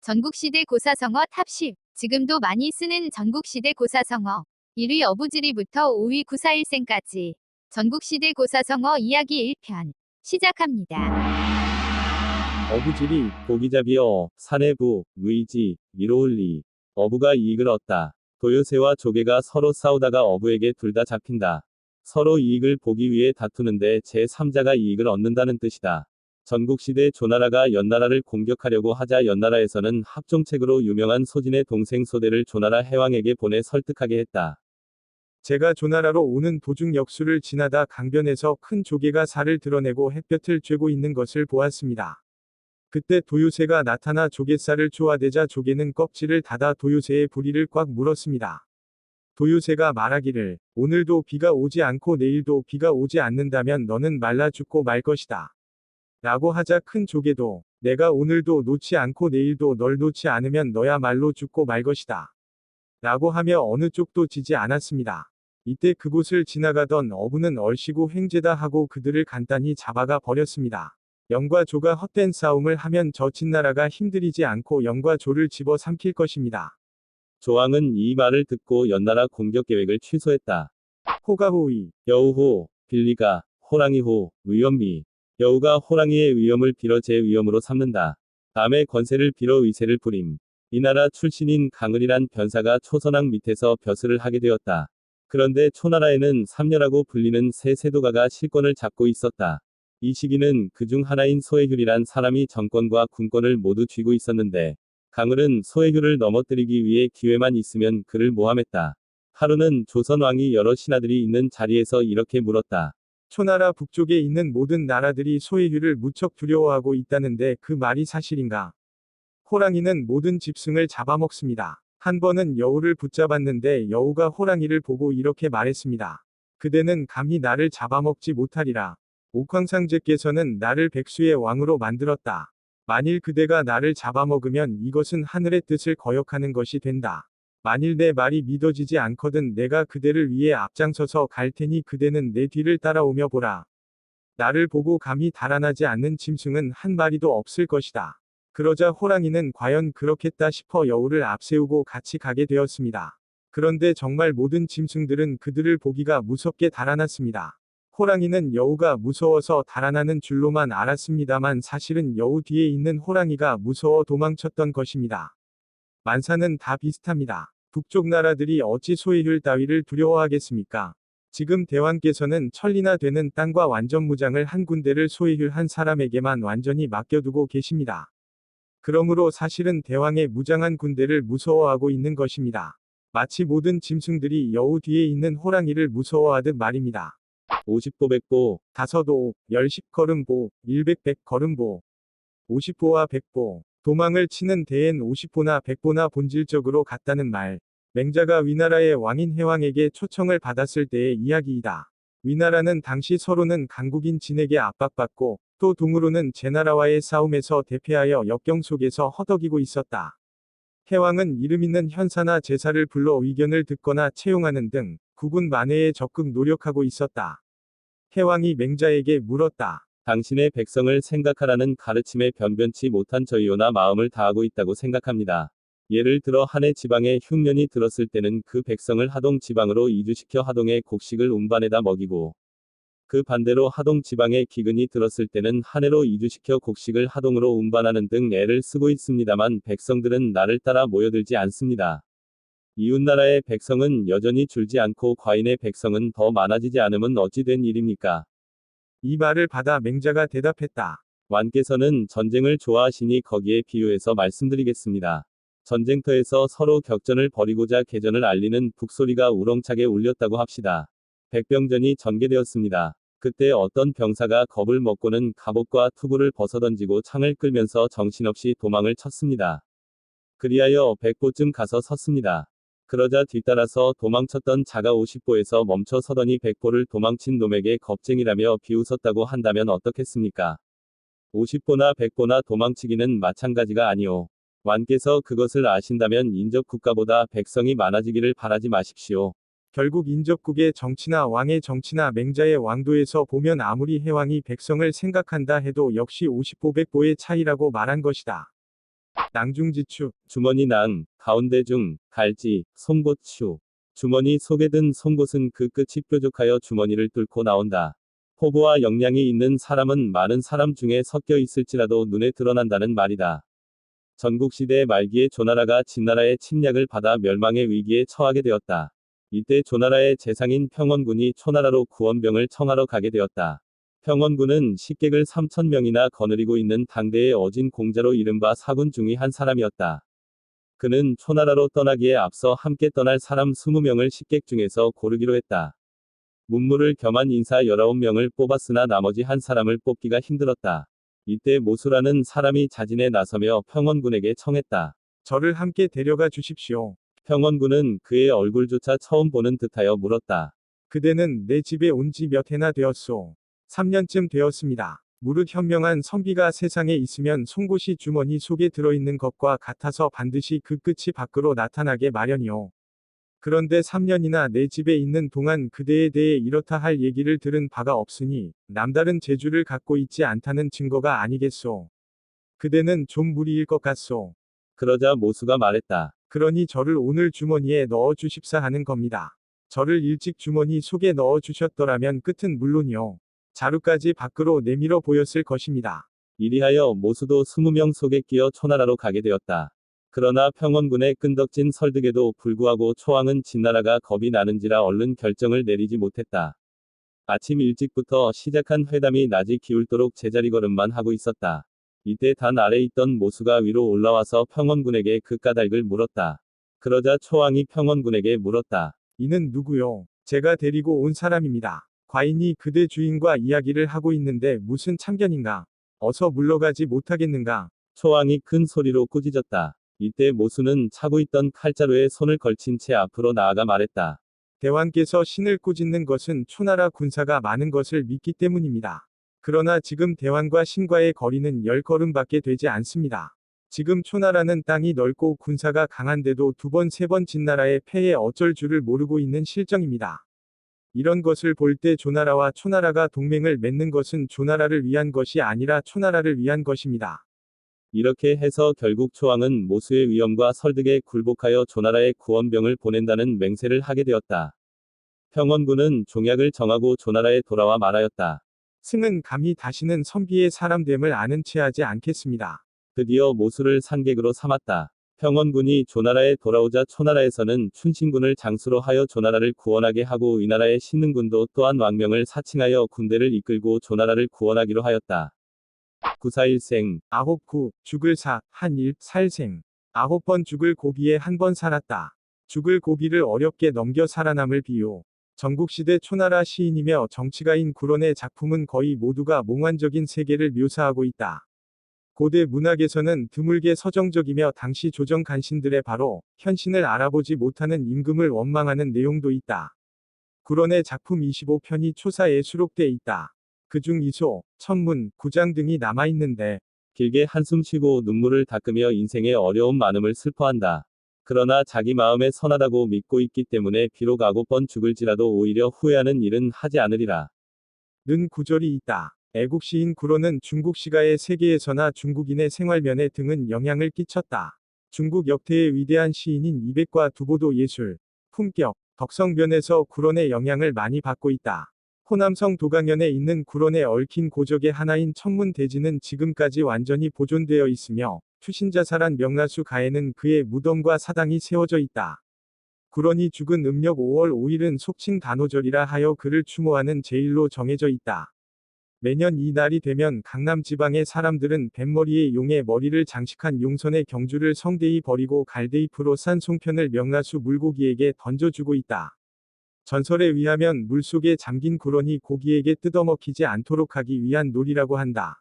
전국시대 고사성어 탑 10. 지금도 많이 쓰는 전국시대 고사성어. 1위 어부지리부터 5위 구사일생까지. 전국시대 고사성어 이야기 1편. 시작합니다. 어부지리, 고기잡이어, 사내부, 의지, 이로울리. 어부가 이익을 얻다. 도요새와 조개가 서로 싸우다가 어부에게 둘 다 잡힌다. 서로 이익을 보기 위해 다투는데 제3자가 이익을 얻는다는 뜻이다. 전국시대 조나라가 연나라를 공격하려고 하자 연나라에서는 합종책으로 유명한 소진의 동생 소대를 조나라 해왕에게 보내 설득하게 했다. 제가 조나라로 오는 도중 역수를 지나다 강변에서 큰 조개가 살을 드러내고 햇볕을 쬐고 있는 것을 보았습니다. 그때 도요새가 나타나 조갯살을 쪼아대자 조개는 껍질을 닫아 도요새의 부리를 꽉 물었습니다. 도요새가 말하기를, 오늘도 비가 오지 않고 내일도 비가 오지 않는다면 너는 말라 죽고 말 것이다. 라고 하자 큰 조개도, 내가 오늘도 놓지 않고 내일도 널 놓지 않으면 너야말로 죽고 말 것이다. 라고 하며 어느 쪽도 지지 않았습니다. 이때 그곳을 지나가던 어부는 얼씨구 횡재다 하고 그들을 간단히 잡아가 버렸습니다. 영과 조가 헛된 싸움을 하면 저 진나라가 힘들이지 않고 영과 조를 집어 삼킬 것입니다. 조왕은 이 말을 듣고 연나라 공격 계획을 취소했다. 호가호의, 여우호, 빌리가, 호랑이호, 위엄미. 여우가 호랑이의 위엄을 빌어 제 위엄으로 삼는다. 남의 권세를 빌어 의세를 부림. 이 나라 출신인 강을이란 변사가 초선왕 밑에서 벼슬을 하게 되었다. 그런데 초나라에는 삼녀라고 불리는 세 세도가가 실권을 잡고 있었다. 이 시기는 그중 하나인 소해휴이란 사람이 정권과 군권을 모두 쥐고 있었는데 강을은 소해휴를 넘어뜨리기 위해 기회만 있으면 그를 모함했다. 하루는 조선왕이 여러 신하들이 있는 자리에서 이렇게 물었다. 초나라 북쪽에 있는 모든 나라들이 소해휴를 무척 두려워하고 있다는데 그 말이 사실인가? 호랑이는 모든 짐승을 잡아먹습니다. 한 번은 여우를 붙잡았는데 여우가 호랑이를 보고 이렇게 말했습니다. 그대는 감히 나를 잡아먹지 못하리라. 옥황상제께서는 나를 백수의 왕으로 만들었다. 만일 그대가 나를 잡아먹으면 이것은 하늘의 뜻을 거역하는 것이 된다. 만일 내 말이 믿어지지 않거든 내가 그대를 위해 앞장서서 갈 테니 그대는 내 뒤를 따라오며 보라. 나를 보고 감히 달아나지 않는 짐승은 한 마리도 없을 것이다. 그러자 호랑이는 과연 그렇겠다 싶어 여우를 앞세우고 같이 가게 되었습니다. 그런데 정말 모든 짐승들은 그들을 보기가 무섭게 달아났습니다. 호랑이는 여우가 무서워서 달아나는 줄로만 알았습니다만 사실은 여우 뒤에 있는 호랑이가 무서워 도망쳤던 것입니다. 만사는 다 비슷합니다. 북쪽 나라들이 어찌 소해휴 따위를 두려워하겠습니까? 지금 대왕께서는 천리나 되는 땅과 완전 무장을 한 군대를 소해휴 한 사람에게만 완전히 맡겨두고 계십니다. 그러므로 사실은 대왕의 무장한 군대를 무서워하고 있는 것입니다. 마치 모든 짐승들이 여우 뒤에 있는 호랑이를 무서워하듯 말입니다. 50보 100보, 다섯오, 10걸음보, 100걸음보. 50보와 100보. 도망을 치는 대엔 50보나 100보나 본질적으로 같다는 말. 맹자가 위나라의 왕인 해왕에게 초청을 받았을 때의 이야기이다. 위나라는 당시 서로는 강국인 진에게 압박받고 또 동으로는 제나라와의 싸움에서 대패하여 역경 속에서 허덕이고 있었다. 해왕은 이름 있는 현사나 제사를 불러 의견을 듣거나 채용하는 등 국군 만회에 적극 노력하고 있었다. 해왕이 맹자에게 물었다. 당신의 백성을 생각하라는 가르침에 변변치 못한 저희오나 마음을 다하고 있다고 생각합니다. 예를 들어 한해 지방에 흉년이 들었을 때는 그 백성을 하동 지방으로 이주시켜 하동의 곡식을 운반에다 먹이고 그 반대로 하동 지방에 기근이 들었을 때는 한해로 이주시켜 곡식을 하동으로 운반하는 등 애를 쓰고 있습니다만 백성들은 나를 따라 모여들지 않습니다. 이웃나라의 백성은 여전히 줄지 않고 과인의 백성은 더 많아지지 않음은 어찌 된 일입니까? 이 말을 받아 맹자가 대답했다. 왕께서는 전쟁을 좋아하시니 거기에 비유해서 말씀드리겠습니다. 전쟁터에서 서로 격전을 벌이고자 개전을 알리는 북소리가 우렁차게 울렸다고 합시다. 백병전이 전개되었습니다. 그때 어떤 병사가 겁을 먹고는 갑옷과 투구를 벗어던지고 창을 끌면서 정신없이 도망을 쳤습니다. 그리하여 100보쯤 가서 섰습니다. 그러자 뒤따라서 도망쳤던 자가 50보에서 멈춰 서더니 100보를 도망친 놈에게 겁쟁이라며 비웃었다고 한다면 어떻겠습니까? 50보나 100보나 도망치기는 마찬가지가 아니오. 왕께서 그것을 아신다면 인접국가보다 백성이 많아지기를 바라지 마십시오. 결국 인접국의 정치나 왕의 정치나 맹자의 왕도에서 보면 아무리 해왕이 백성을 생각한다 해도 역시 50보 100보의 차이라고 말한 것이다. 낭중지추, 주머니 낭, 가운데 중, 갈지, 송곳추. 주머니 속에 든 송곳은 그 끝이 뾰족하여 주머니를 뚫고 나온다. 포부와 역량이 있는 사람은 많은 사람 중에 섞여 있을지라도 눈에 드러난다는 말이다. 전국시대 말기에 조나라가 진나라의 침략을 받아 멸망의 위기에 처하게 되었다. 이때 조나라의 재상인 평원군이 초나라로 구원병을 청하러 가게 되었다. 평원군은 식객을 3,000명이나 거느리고 있는 당대의 어진 공자로 이른바 사군 중의 한 사람이었다. 그는 초나라로 떠나기에 앞서 함께 떠날 사람 20명을 식객 중에서 고르기로 했다. 문무를 겸한 인사 19명을 뽑았으나 나머지 한 사람을 뽑기가 힘들었다. 이때 모수라는 사람이 자진해 나서며 평원군에게 청했다. 저를 함께 데려가 주십시오. 평원군은 그의 얼굴조차 처음 보는 듯하여 물었다. 그대는 내 집에 온 지 몇 해나 되었소? 3년쯤 되었습니다. 무릇 현명한 선비가 세상에 있으면 송곳이 주머니 속에 들어있는 것과 같아서 반드시 그 끝이 밖으로 나타나게 마련이오. 그런데 3년이나 내 집에 있는 동안 그대에 대해 이렇다 할 얘기를 들은 바가 없으니 남다른 재주를 갖고 있지 않다는 증거가 아니겠소. 그대는 좀 무리일 것 같소. 그러자 모수가 말했다. 그러니 저를 오늘 주머니에 넣어 주십사 하는 겁니다. 저를 일찍 주머니 속에 넣어 주셨더라면 끝은 물론이요. 자루까지 밖으로 내밀어 보였을 것입니다. 이리하여 모수도 20명 속에 끼어 초나라로 가게 되었다. 그러나 평원군의 끈덕진 설득에도 불구하고 초왕은 진나라가 겁이 나는지라 얼른 결정을 내리지 못했다. 아침 일찍부터 시작한 회담이 낮이 기울도록 제자리 걸음만 하고 있었다. 이때 단 아래 있던 모수가 위로 올라와서 평원군에게 그 까닭을 물었다. 그러자 초왕이 평원군에게 물었다. 이는 누구요? 제가 데리고 온 사람입니다. 과인이 그대 주인과 이야기를 하고 있는데 무슨 참견인가? 어서 물러가지 못하겠는가? 초왕이 큰 소리로 꾸짖었다. 이때 모수는 차고 있던 칼자루에 손을 걸친 채 앞으로 나아가 말했다. 대왕께서 신을 꾸짖는 것은 초나라 군사가 많은 것을 믿기 때문입니다. 그러나 지금 대왕과 신과의 거리는 10걸음밖에 되지 않습니다. 지금 초나라는 땅이 넓고 군사가 강한데도 2번, 3번 진나라의 패에 어쩔 줄을 모르고 있는 실정입니다. 이런 것을 볼 때 조나라와 초나라가 동맹을 맺는 것은 조나라를 위한 것이 아니라 초나라를 위한 것입니다. 이렇게 해서 결국 초왕은 모수의 위험과 설득에 굴복하여 조나라에 구원병을 보낸다는 맹세를 하게 되었다. 평원군은 종약을 정하고 조나라에 돌아와 말하였다. 승은 감히 다시는 선비의 사람됨을 아는 채 하지 않겠습니다. 드디어 모수를 상객으로 삼았다. 평원군이 조나라에 돌아오자 초나라에서는 춘신군을 장수로 하여 조나라를 구원하게 하고 위나라의 신능군도 또한 왕명을 사칭하여 군대를 이끌고 조나라를 구원하기로 하였다. 구사일생, 9구, 죽을 사, 한일, 살생. 9번 죽을 고비에 한 번 살았다. 죽을 고비를 어렵게 넘겨 살아남을 비유. 전국시대 초나라 시인이며 정치가인 구론의 작품은 거의 모두가 몽환적인 세계를 묘사하고 있다. 고대 문학에서는 드물게 서정적이며 당시 조정 간신들의 바로 현신을 알아보지 못하는 임금을 원망하는 내용도 있다. 구론의 작품 25편이 초사에 수록돼 있다. 그중 이소, 천문, 구장 등이 남아있는데 길게 한숨 쉬고 눈물을 닦으며 인생의 어려움 많음을 슬퍼한다. 그러나 자기 마음에 선하다고 믿고 있기 때문에 비록 9번 죽을지라도 오히려 후회하는 일은 하지 않으리라. 는 구절이 있다. 애국시인 구론은 중국 시가의 세계에서나 중국인의 생활면에 등은 영향을 끼쳤다. 중국 역대의 위대한 시인인 이백과 두보도 예술, 품격, 덕성면에서 구론의 영향을 많이 받고 있다. 호남성 도강현에 있는 구론에 얽힌 고적의 하나인 천문대지는 지금까지 완전히 보존되어 있으며 투신자살한 명나수 가에는 그의 무덤과 사당이 세워져 있다. 구론이 죽은 음력 5월 5일은 속칭 단오절이라 하여 그를 추모하는 제일로 정해져 있다. 매년 이 날이 되면 강남 지방의 사람들은 뱃머리에 용의 머리를 장식한 용선의 경주를 성대히 버리고 갈대잎으로 싼 송편을 명나수 물고기에게 던져주고 있다. 전설에 의하면 물속에 잠긴 구론이 고기에게 뜯어먹히지 않도록 하기 위한 놀이라고 한다.